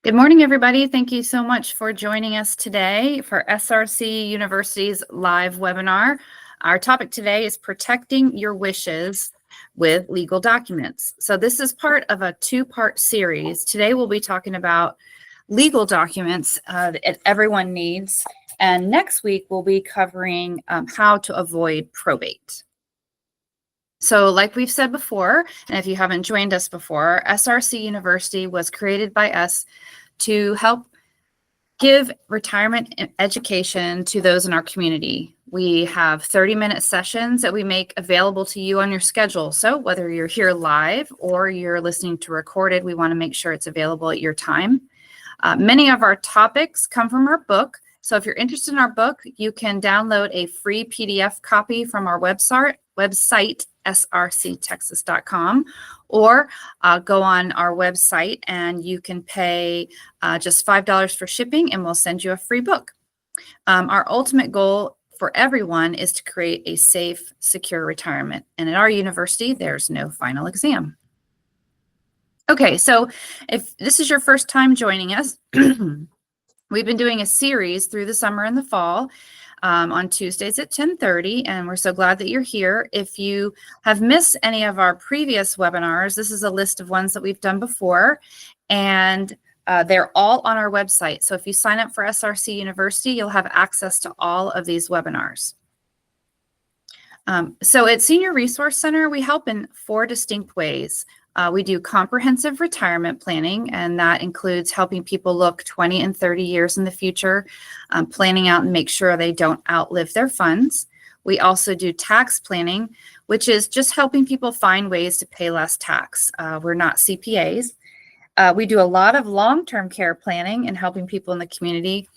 Good morning, everybody. Thank you so much for joining us today for SRC University's live webinar. Our topic today is protecting your wishes with legal documents. So this is part of a two-part series. Today we'll be talking about legal documents that everyone needs. And next week we'll be covering how to avoid probate. So like we've said before, and if you haven't joined us before, SRC University was created by us to help give retirement education to those in our community. We have 30-minute sessions that we make available to you on your schedule. So whether you're here live or you're listening to recorded, we want to make sure it's available at your time. Many of our topics come from our book. So if you're interested in our book, you can download a free PDF copy from our website srctexas.com, or go on our website and you can pay just $5 for shipping and we'll send you a free book. Our ultimate goal for everyone is to create a safe, secure retirement. And at our university, there's no final exam. Okay, so if this is your first time joining us, we've been doing a series through the summer and the fall on Tuesdays at 10:30, and we're so glad that you're here. If you have missed any of our previous webinars, this is a list of ones that we've done before, and they're all on our website. So if you sign up for SRC University, you'll have access to all of these webinars. So at Senior Resource Center, we help in 4 distinct ways. We do comprehensive retirement planning, and that includes helping people look 20 and 30 years in the future, planning out and make sure they don't outlive their funds. We also do tax planning, which is just helping people find ways to pay less tax. We're not CPAs. We do a lot of long-term care planning and helping people in the community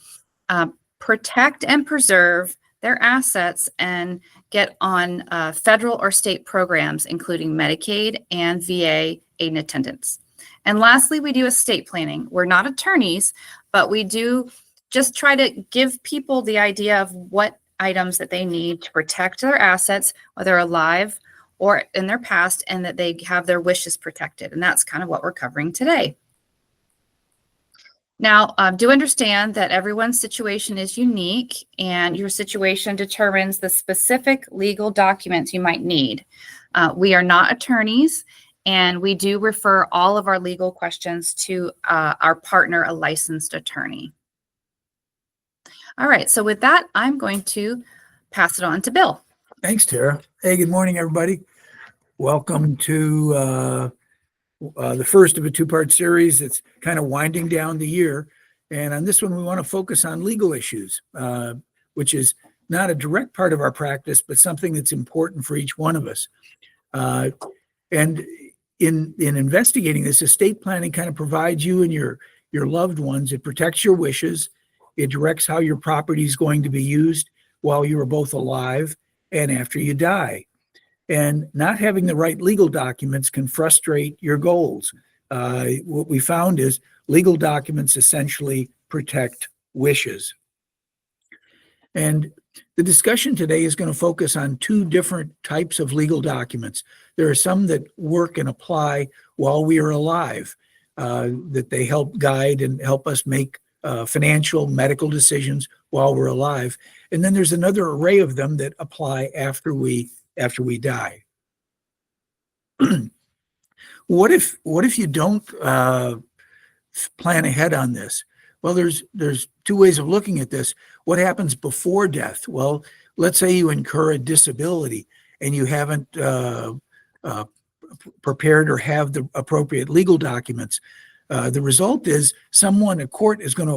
protect and preserve their assets and get on federal or state programs, including Medicaid and VA aid and attendance. And lastly, we do estate planning. We're not attorneys, but we do just try to give people the idea of what items that they need to protect their assets, whether alive or in their past, and that they have their wishes protected. And that's kind of what we're covering today. Now, do understand that everyone's situation is unique, and your situation determines the specific legal documents you might need. We are not attorneys, and we do refer all of our legal questions to our partner, a licensed attorney. All right, so with that, I'm going to pass it on to Bill. Thanks, Tara. Hey, good morning, everybody. Welcome to the first of a two-part series that's kind of winding down the year. And on this one, we want to focus on legal issues, which is not a direct part of our practice, but something that's important for each one of us. And in investigating this, estate planning kind of provides you and your loved ones. It protects your wishes. It directs how your property is going to be used while you are both alive and after you die. And not having the right legal documents can frustrate your goals. What we found is legal documents essentially protect wishes. And the discussion today is going to focus on 2 different types of legal documents. There are some that work and apply while we are alive, that they help guide and help us make financial, medical decisions while we're alive. And then there's another array of them that apply after we die. What if you don't plan ahead on this? Well, there's 2 ways of looking at this. What happens before death? Well, let's say you incur a disability and you haven't prepared or have the appropriate legal documents. The result is a court is going to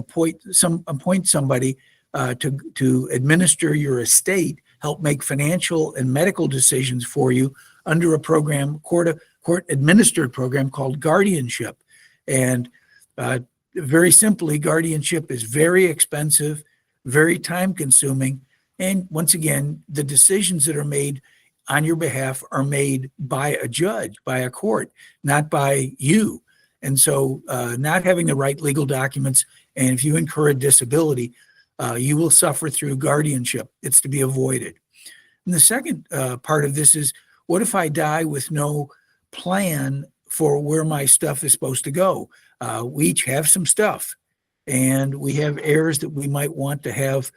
appoint somebody to administer your estate, help make financial and medical decisions for you under a program, court-administered program called guardianship. And very simply, guardianship is very expensive, very time-consuming, and once again, the decisions that are made on your behalf are made by a judge, by a court, not by you. And so not having the right legal documents, and if you incur a disability, you will suffer through guardianship. It's to be avoided. And the second part of this is, what if I die with no plan for where my stuff is supposed to go. We each have some stuff, and we have heirs that we might want to have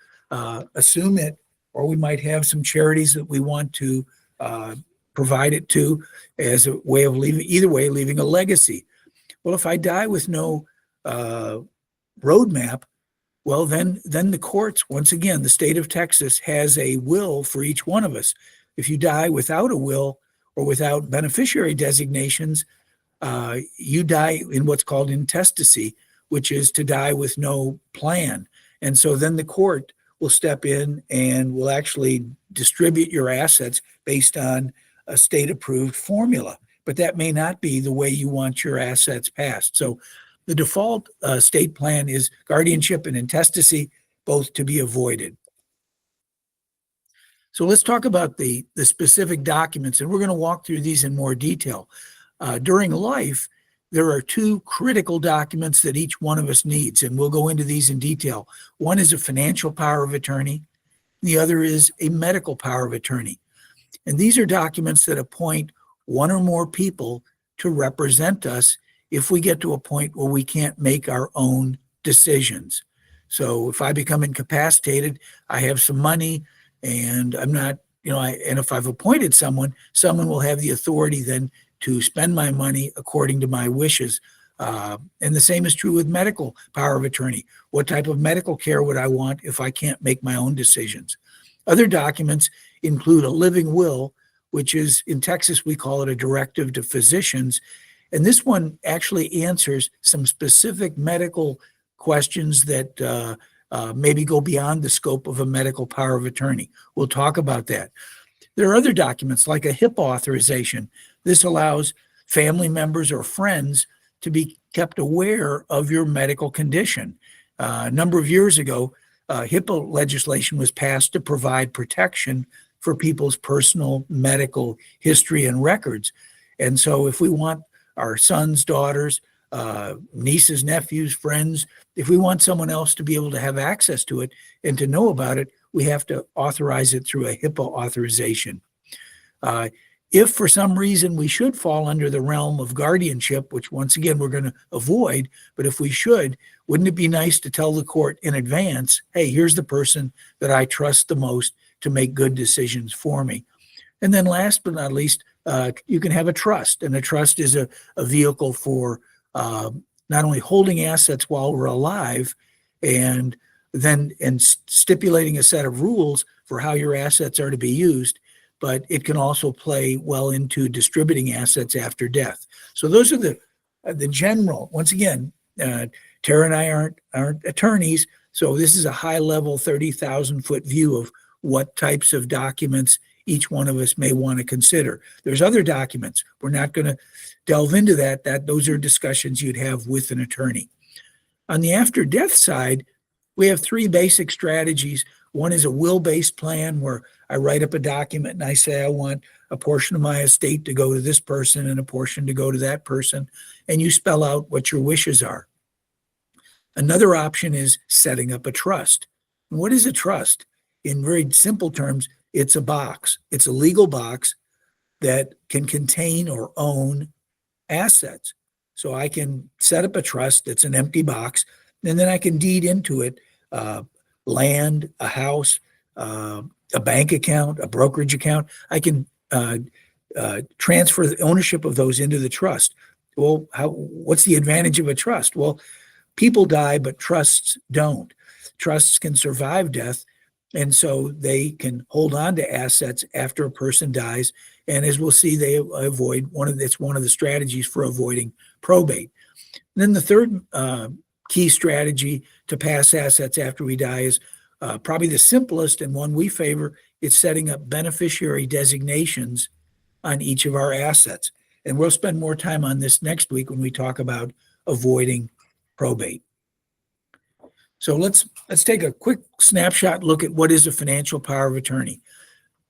assume it, or we might have some charities that we want to provide it to as a way of leaving a legacy. Well, if I die with no roadmap, well, then the courts, once again, the state of Texas has a will for each one of us. If you die without a will or without beneficiary designations, you die in what's called intestacy, which is to die with no plan. And so then the court will step in and will actually distribute your assets based on a state-approved formula. But that may not be the way you want your assets passed. So the default state plan is guardianship and intestacy, both to be avoided. So let's talk about the specific documents, and we're going to walk through these in more detail. During life, there are two critical documents that each one of us needs, and we'll go into these in detail. One is a financial power of attorney. The other is a medical power of attorney. And these are documents that appoint one or more people to represent us if we get to a point where we can't make our own decisions. So if I become incapacitated, I have some money and I'm not, and if I've appointed someone will have the authority then to spend my money according to my wishes. And the same is true with medical power of attorney. What type of medical care would I want if I can't make my own decisions? Other documents include a living will, which is, in Texas, we call it a directive to physicians. And this one actually answers some specific medical questions that maybe go beyond the scope of a medical power of attorney. We'll talk about that. There are other documents like a HIPAA authorization. This allows family members or friends to be kept aware of your medical condition. A number of years ago, HIPAA legislation was passed to provide protection for people's personal medical history and records. And so if we want our sons, daughters, nieces, nephews, friends, if we want someone else to be able to have access to it and to know about it, we have to authorize it through a HIPAA authorization. If for some reason we should fall under the realm of guardianship, which once again we're going to avoid, but if we should, wouldn't it be nice to tell the court in advance, hey, here's the person that I trust the most to make good decisions for me? And then last but not least, you can have a trust, and a trust is a vehicle for not only holding assets while we're alive and stipulating a set of rules for how your assets are to be used, but it can also play well into distributing assets after death. So those are the general. Once again, Tara and I aren't attorneys, so this is a high-level 30,000-foot view of what types of documents each one of us may want to consider. There's other documents. We're not going to delve into that. Those are discussions you'd have with an attorney. On the after-death side, we have three basic strategies. One is a will-based plan where I write up a document and I say I want a portion of my estate to go to this person and a portion to go to that person, and you spell out what your wishes are. Another option is setting up a trust. And what is a trust? In very simple terms, it's a box. It's a legal box that can contain or own assets. So I can set up a trust that's an empty box, and then I can deed into it land, a house, a bank account, a brokerage account. I can transfer the ownership of those into the trust. Well, what's the advantage of a trust? Well, people die, but trusts don't. Trusts can survive death, and so they can hold on to assets after a person dies. And as we'll see, they avoid it's one of the strategies for avoiding probate. And then the third key strategy to pass assets after we die is probably the simplest and one we favor. It's setting up beneficiary designations on each of our assets. And we'll spend more time on this next week when we talk about avoiding probate. So let's take a quick snapshot look at what is a financial power of attorney.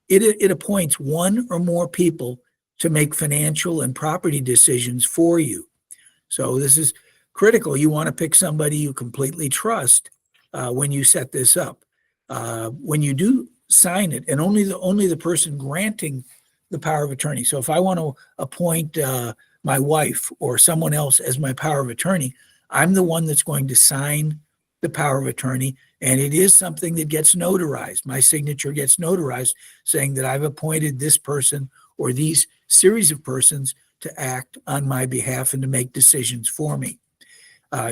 It appoints one or more people to make financial and property decisions for you. So this is critical. You want to pick somebody you completely trust when you set this up. When you do sign it, and only the person granting the power of attorney. So if I want to appoint my wife or someone else as my power of attorney, I'm the one that's going to sign the power of attorney. And it is something that gets notarized. My signature gets notarized saying that I've appointed this person or these series of persons to act on my behalf and to make decisions for me.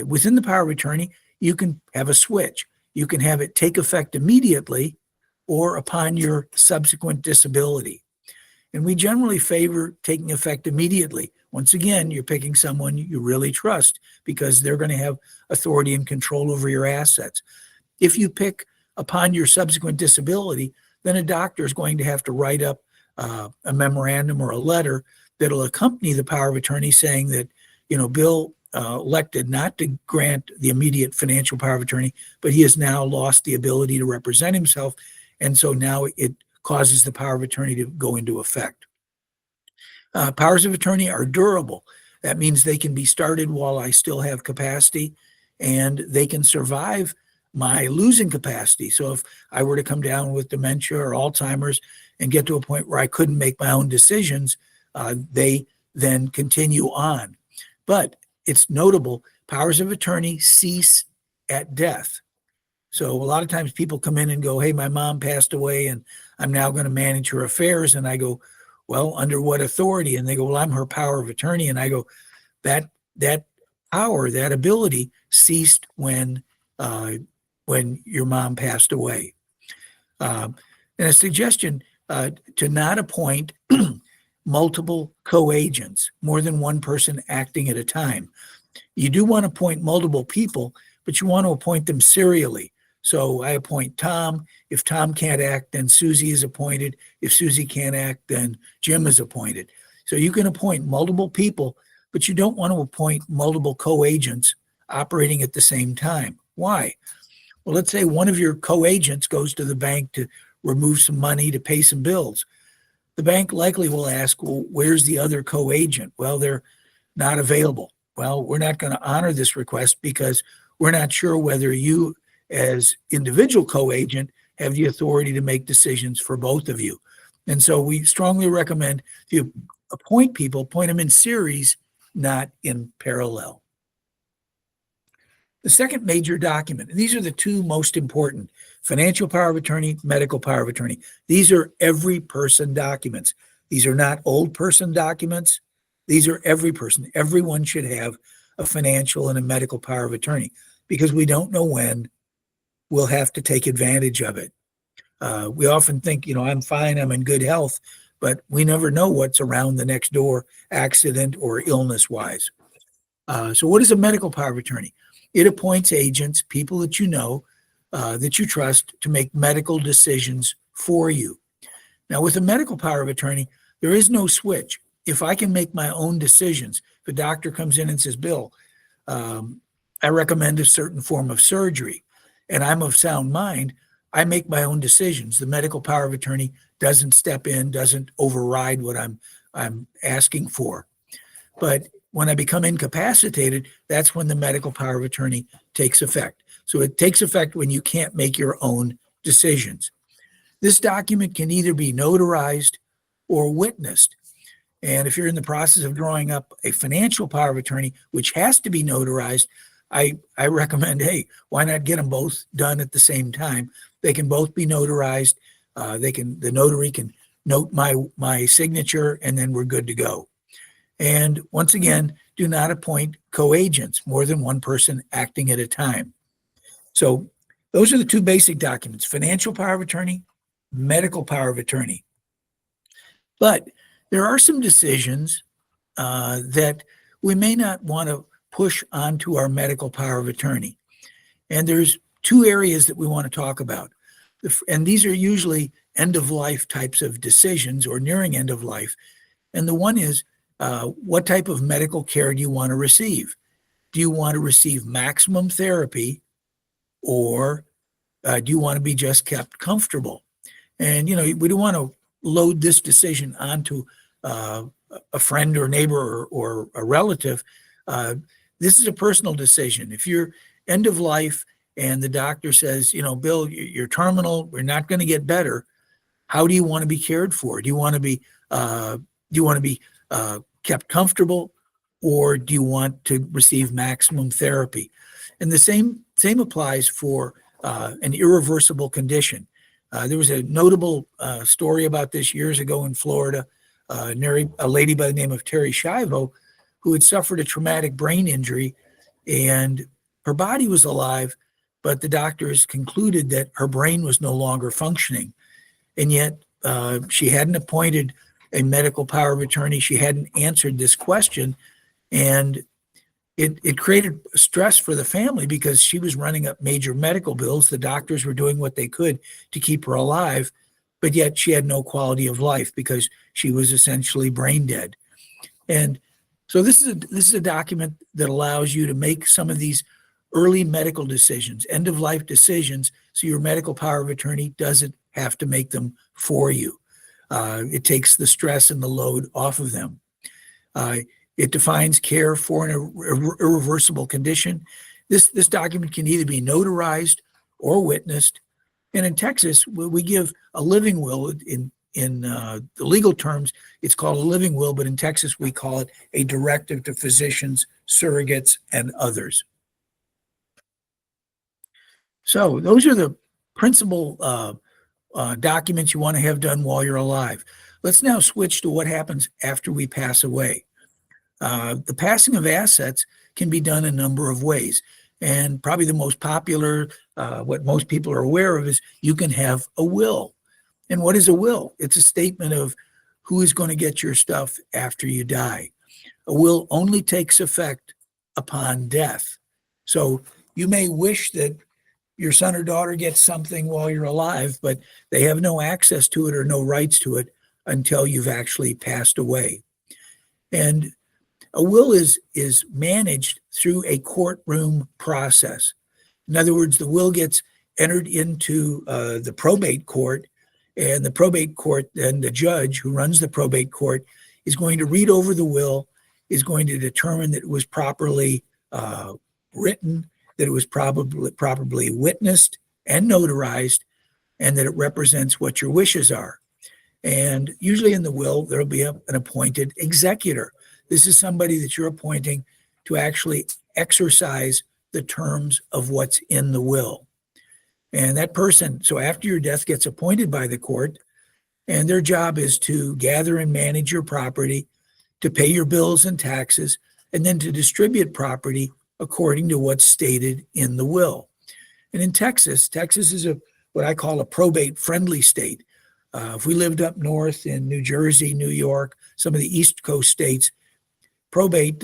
Within the power of attorney, you can have a switch. You can have it take effect immediately or upon your subsequent disability. And we generally favor taking effect immediately. Once again, you're picking someone you really trust because they're going to have authority and control over your assets. If you pick upon your subsequent disability, then a doctor is going to have to write up a memorandum or a letter that'll accompany the power of attorney saying that, Bill elected not to grant the immediate financial power of attorney, but he has now lost the ability to represent himself. And so now it causes the power of attorney to go into effect. Powers of attorney are durable. That means they can be started while I still have capacity, and they can survive my losing capacity. So if I were to come down with dementia or Alzheimer's and get to a point where I couldn't make my own decisions, they then continue on. But it's notable, powers of attorney cease at death. So a lot of times people come in and go, hey, my mom passed away and I'm now going to manage her affairs. And I go, well, under what authority? And they go, well, I'm her power of attorney. And I go, that power, that ability ceased when your mom passed away. And a suggestion to not appoint multiple co-agents, more than one person acting at a time. You do want to appoint multiple people, but you want to appoint them serially. So I appoint Tom. If Tom can't act, then Susie is appointed. If Susie can't act, then Jim is appointed. So you can appoint multiple people, but you don't want to appoint multiple co-agents operating at the same time. Why? Well, let's say one of your co-agents goes to the bank to remove some money to pay some bills. The bank likely will ask, well, where's the other co-agent? Well, they're not available. Well, we're not going to honor this request because we're not sure whether you as individual co-agent have the authority to make decisions for both of you. And so we strongly recommend if you appoint people, appoint them in series, not in parallel. The second major document, and these are the two most important, financial power of attorney, medical power of attorney. These are every person documents. These are not old person documents. These are every person. Everyone should have a financial and a medical power of attorney because we don't know when we'll have to take advantage of it. We often think, I'm fine, I'm in good health, but we never know what's around the next door, accident or illness-wise. So what is a medical power of attorney? It appoints agents, people that you know, that you trust to make medical decisions for you. Now, with a medical power of attorney, there is no switch. If I can make my own decisions, if a doctor comes in and says, Bill, I recommend a certain form of surgery, and I'm of sound mind, I make my own decisions. The medical power of attorney doesn't step in, doesn't override what I'm asking for. But when I become incapacitated, that's when the medical power of attorney takes effect. So it takes effect when you can't make your own decisions. This document can either be notarized or witnessed. And if you're in the process of drawing up a financial power of attorney, which has to be notarized, I recommend, hey, why not get them both done at the same time? They can both be notarized. The notary can note my signature, and then we're good to go. And once again, do not appoint co-agents, more than one person acting at a time. So those are the two basic documents: financial power of attorney, medical power of attorney. But there are some decisions that we may not want to push onto our medical power of attorney. And there's two areas that we want to talk about. And these are usually end-of-life types of decisions or nearing end of life. And the one is, what type of medical care do you want to receive? Do you want to receive maximum therapy, or do you want to be just kept comfortable? And, we don't want to load this decision onto a friend or neighbor or a relative. This is a personal decision. If you're end of life and the doctor says, Bill, you're terminal, we're not going to get better, how do you want to be cared for? Do you want to be kept comfortable, or do you want to receive maximum therapy? And the same applies for an irreversible condition. There was a notable story about this years ago in Florida. A lady by the name of Terry Schiavo, who had suffered a traumatic brain injury, and her body was alive, but the doctors concluded that her brain was no longer functioning. And yet she hadn't appointed a medical power of attorney. She hadn't answered this question. And it created stress for the family because she was running up major medical bills. The doctors were doing what they could to keep her alive, but yet she had no quality of life because she was essentially brain dead. And so this is a document that allows you to make some of these early medical decisions, end of life decisions, so your medical power of attorney doesn't have to make them for you. It takes the stress and the load off of them. It defines care for an irreversible condition. This document can either be notarized or witnessed. And in Texas, we give a living will. In the legal terms, it's called a living will, but in Texas, we call it a directive to physicians, surrogates, and others. So those are the principal documents you want to have done while you're alive. Let's now switch to what happens after we pass away. The passing of assets can be done a number of ways. And probably the most popular, what most people are aware of, is you can have a will. And what is a will? It's a statement of who is going to get your stuff after you die. A will only takes effect upon death. So you may wish that your son or daughter gets something while you're alive, but they have no access to it or no rights to it until you've actually passed away. And a will is managed through a courtroom process. In other words, the will gets entered into the probate court, and the probate court, then the judge who runs the probate court, is going to read over the will, is going to determine that it was properly written, that it was properly witnessed and notarized, and that it represents what your wishes are. And usually in the will, there'll be an appointed executor. This is somebody that you're appointing to actually exercise the terms of what's in the will. And that person, so after your death, gets appointed by the court, and their job is to gather and manage your property, to pay your bills and taxes, and then to distribute property according to what's stated in the will. And in Texas is what I call a probate-friendly state. If we lived up north in New Jersey, New York, some of the East Coast states, probate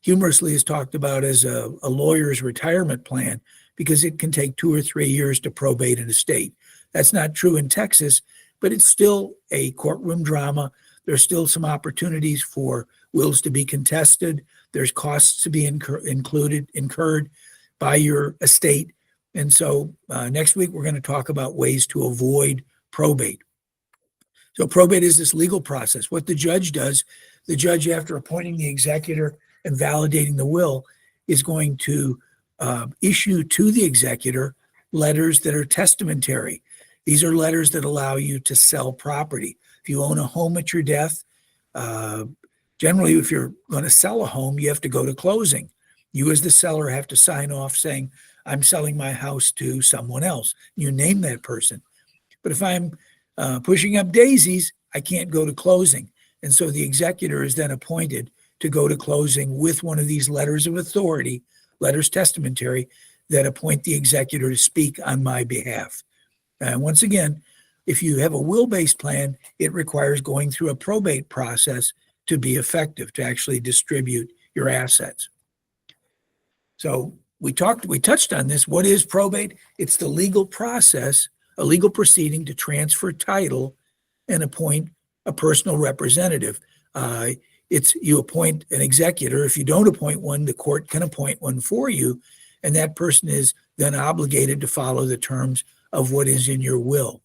humorously is talked about as a lawyer's retirement plan because it can take 2 or 3 years to probate an estate. That's not true in Texas, but it's still a courtroom drama. There's still some opportunities for wills to be contested. There's costs to be incurred by your estate. And so next week, we're going to talk about ways to avoid probate. So probate is this legal process. What the judge does, the judge, after appointing the executor and validating the will, is going to issue to the executor letters that are testamentary. These are letters that allow you to sell property. If you own a home at your death, generally, if you're going to sell a home, you have to go to closing. You as the seller have to sign off saying, I'm selling my house to someone else. You name that person. But if I'm pushing up daisies, I can't go to closing. And so the executor is then appointed to go to closing with one of these letters of authority, letters testamentary, that appoint the executor to speak on my behalf. And once again, if you have a will-based plan, it requires going through a probate process to be effective, to actually distribute your assets. So we touched on this. What is probate? It's the legal process, a legal proceeding to transfer title and appoint a personal representative. You appoint an executor. If you don't appoint one, the court can appoint one for you, and that person is then obligated to follow the terms of what is in your will.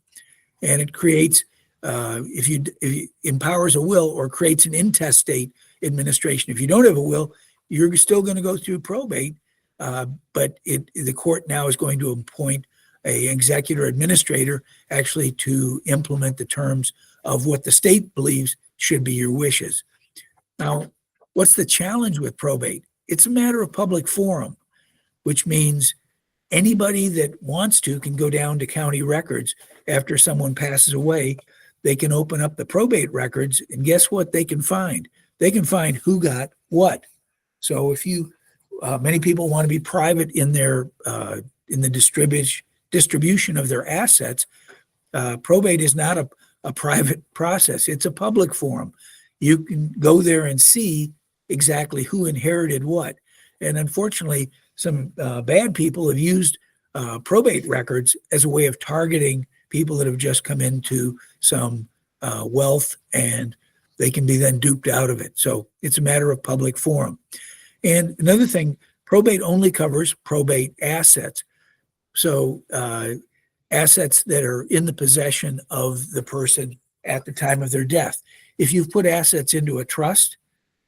And it creates, if you empowers a will or creates an intestate administration. If you don't have a will, you're still going to go through probate, but the court now is going to appoint an executor administrator actually to implement the terms of what the state believes should be your wishes. Now, what's the challenge with probate? It's a matter of public forum, which means anybody that wants to can go down to county records after someone passes away. They can open up the probate records, and guess what they can find? They can find who got what. So if many people want to be private in in the distribution of their assets. Probate is not a private process. It's a public forum. You can go there and see exactly who inherited what. And unfortunately, some bad people have used probate records as a way of targeting people that have just come into some wealth, and they can be then duped out of it. So it's a matter of public forum. And another thing, probate only covers probate assets. So assets that are in the possession of the person at the time of their death. If you've put assets into a trust,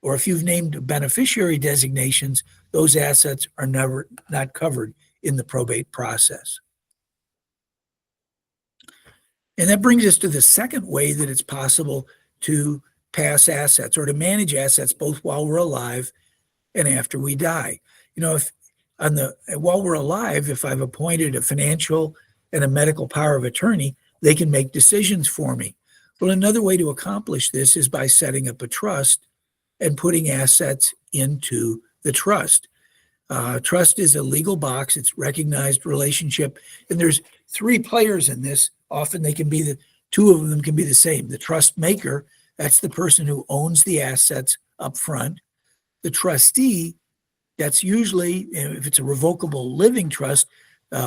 or if you've named beneficiary designations, those assets are not covered in the probate process. And that brings us to the second way that it's possible to pass assets or to manage assets both while we're alive and after we die. While we're alive, if I've appointed a financial and a medical power of attorney, they can make decisions for me. Well, another way to accomplish this is by setting up a trust and putting assets into the trust. Trust is a legal box. It's recognized relationship. And there's three players in this. Often two of them can be the same. The trust maker, that's the person who owns the assets up front. The trustee, that's usually, if it's a revocable living trust,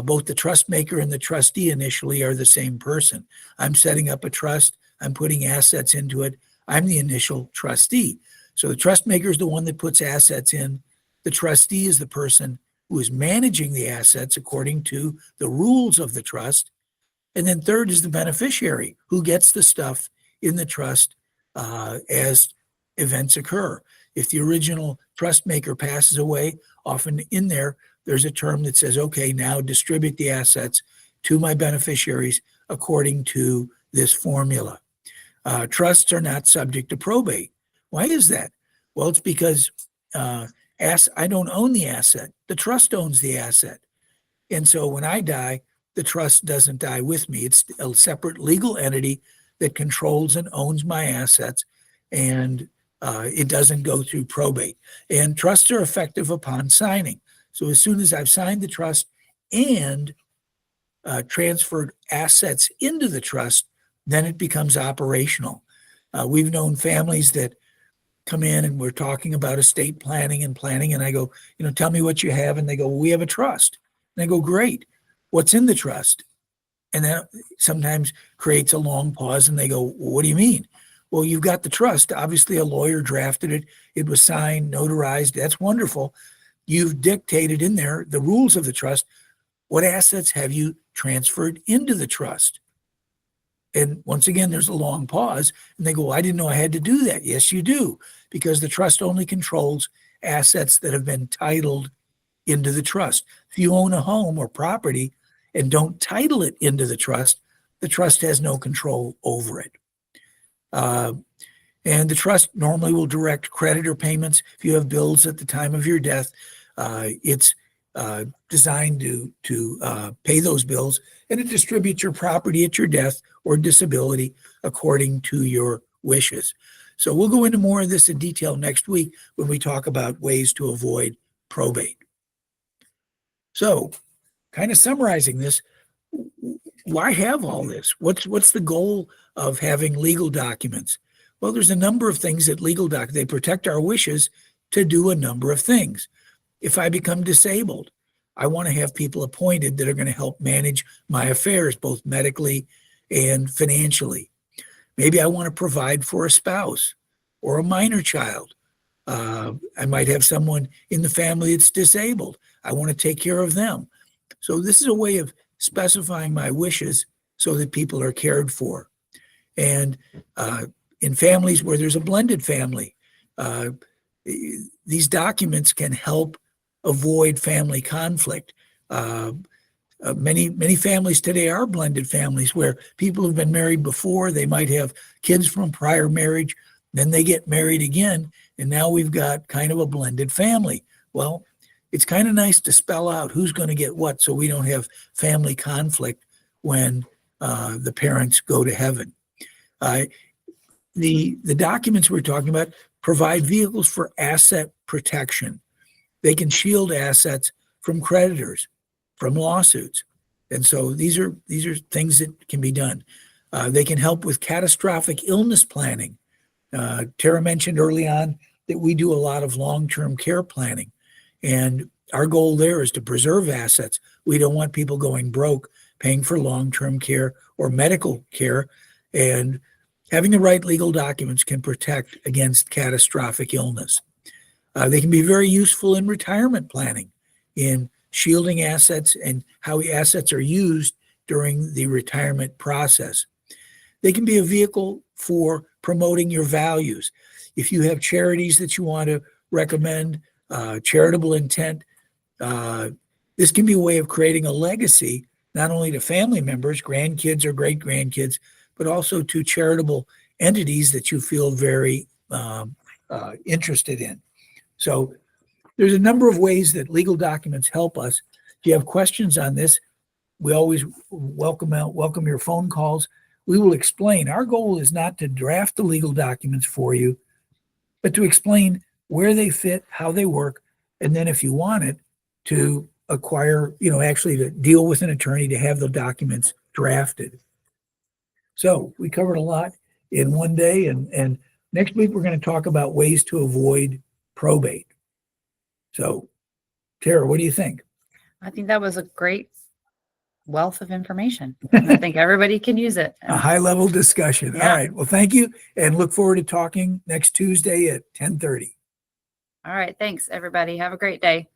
both the trust maker and the trustee initially are the same person. I'm setting up a trust. I'm putting assets into it. I'm the initial trustee. So the trust maker is the one that puts assets in. The trustee is the person who is managing the assets according to the rules of the trust. And then third is the beneficiary, who gets the stuff in the trust as events occur. If the original trust maker passes away, often in there's a term that says, okay, now distribute the assets to my beneficiaries according to this formula. Trusts are not subject to probate. Why is that? Well, it's because I don't own the asset. The trust owns the asset. And so when I die, the trust doesn't die with me. It's a separate legal entity that controls and owns my assets, and it doesn't go through probate. And trusts are effective upon signing. So as soon as I've signed the trust and transferred assets into the trust, then it becomes operational. We've known families that come in and we're talking about estate planning, and I go, tell me what you have. And they go, well, we have a trust. And I go, great. What's in the trust? And that sometimes creates a long pause, and they go, well, what do you mean? Well, you've got the trust. Obviously, a lawyer drafted it. It was signed, notarized. That's wonderful. You've dictated in there the rules of the trust. What assets have you transferred into the trust? And once again, there's a long pause, and they go, well, I didn't know I had to do that. Yes, you do, because the trust only controls assets that have been titled into the trust. If you own a home or property and don't title it into the trust has no control over it. And the trust normally will direct creditor payments. If you have bills at the time of your death, it's designed to pay those bills, and it distributes your property at your death or disability according to your wishes. So we'll go into more of this in detail next week when we talk about ways to avoid probate. So, kind of summarizing this, why have all this? What's the goal of having legal documents? Well, there's a number of things that they protect our wishes to do a number of things. If I become disabled, I want to have people appointed that are going to help manage my affairs, both medically and financially. Maybe I want to provide for a spouse or a minor child. I might have someone in the family that's disabled. I want to take care of them. So this is a way of specifying my wishes so that people are cared for. And in families where there's a blended family, these documents can help avoid family conflict. Many families today are blended families where people have been married before. They might have kids from prior marriage, then they get married again, And now we've got kind of a blended family. Well, it's kind of nice to spell out who's going to get what so we don't have family conflict when the parents go to heaven. The documents we're talking about provide vehicles for asset protection. They can shield assets from creditors, from lawsuits. And so these are things that can be done. They can help with catastrophic illness planning. Tara mentioned early on that we do a lot of long-term care planning. And our goal there is to preserve assets. We don't want people going broke paying for long-term care or medical care. And having the right legal documents can protect against catastrophic illness. They can be very useful in retirement planning, in shielding assets and how assets are used during the retirement process. They can be a vehicle for promoting your values. If you have charities that you want to recommend, charitable intent, this can be a way of creating a legacy, not only to family members, grandkids or great-grandkids, but also to charitable entities that you feel very interested in. So there's a number of ways that legal documents help us. If you have questions on this, we always welcome your phone calls. We will explain. Our goal is not to draft the legal documents for you, but to explain where they fit, how they work, and then if you want it, to acquire, actually to deal with an attorney to have the documents drafted. So we covered a lot in one day, and next week we're going to talk about ways to avoid probate. So, Tara, what do you think? I think that was a great wealth of information. And I think everybody can use it. A high-level discussion. Yeah. All right. Well, thank you, and look forward to talking next Tuesday at 10:30. All right. Thanks, everybody. Have a great day.